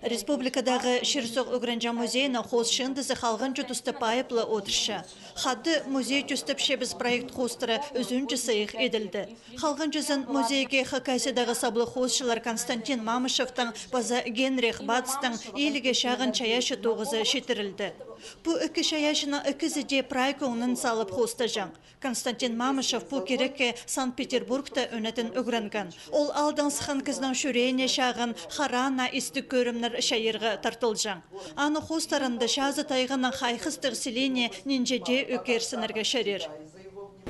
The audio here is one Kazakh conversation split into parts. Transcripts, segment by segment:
Республикадағы Ширсоқ Угранжа музейна хоз шындызы халғын жүтісті пайыплы отыршы. Хадды музей жүстіп шебіз проект хостыры үзінчі сайық еділді. Халғын жүзін музейге Хакасиядағы саблы хозшылар Константин Мамышевтың база Генрих Бацтың еліге шағын чаяшы тоғызы шетірілді. Бұ үкі шаяшына үкізіде прайкоңнын салып хосты жаң. Константин Мамышев бұ керекке Санкт-Петербургта өнетін үгранган. Ол алдың сықын кіздің шүрейне шағын харана істі көрімнір шайырғы тартылжаң. Аны хостарынды шазы тайғының хайқыстық селене нинжеде өкерсінірге шәрер.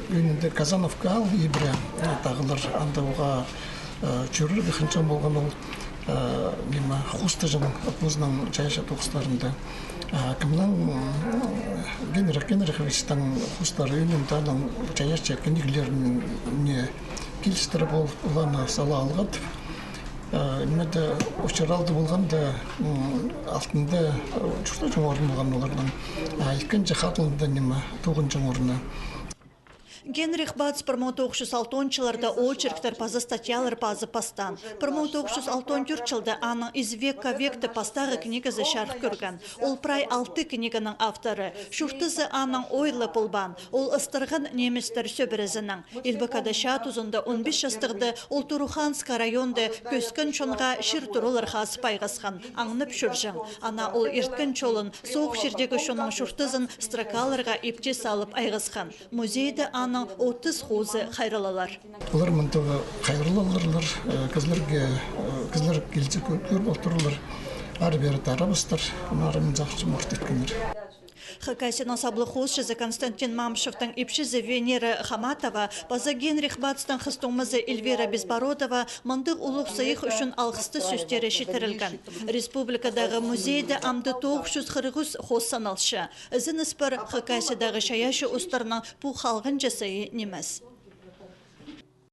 Önünde Kazanovka al İbre tağılır andauğa çürür bixinçan bolğan ol nima xustajın apuznan çayşa toqslarında kimlan Genrixovich'tan xustları önündan çayşa kendilerini ne kiliştirip olana sala alğat nimede uçuraldı bolğanda altında çurta orun bolğan olardan ikinci xatılında nima 9-cı oruna Генрих Бац 1906-жыларда очерктер пазы статьялар пазы пастан. 1964 жылда аның из века векті пастағы книгазы шарх көрген. Ол прай 6 книганың авторы. Шуқтызы аның ойлы пулбан. Ол ыстырғын неместер сөбірізінің. Илбекада шатузында 15 жастығды ол Туруханск районды көскін шонға шыр тұрылыр қасы пайғасқан. Аңнып шүржің. Ана ол ерткін чолын соқ жердегі шоның шуқтызын строкаларға епте салып айғасқан. Музейді аның 30 хозы хайралалар. Олар мұнтығы хайралаларлар, кізлер келсе көріп отырылар. Ары-бері тарабыстар, нарымын жақшы мұхт еткендер. Хакасияның саблы хозшызы Константин Мамышевтың епшізі Венера Хаматова, база Генрих Бацтың хыстомызы Эльвира Безбородова мұндық ұлық сайық үшін алғысты сөстері шетірілген. Республикадағы музейді амды 940 хоз саналшы. Ізін іспір Хакасиядағы шаяшы ұстарының бұл халғын жасайы немес.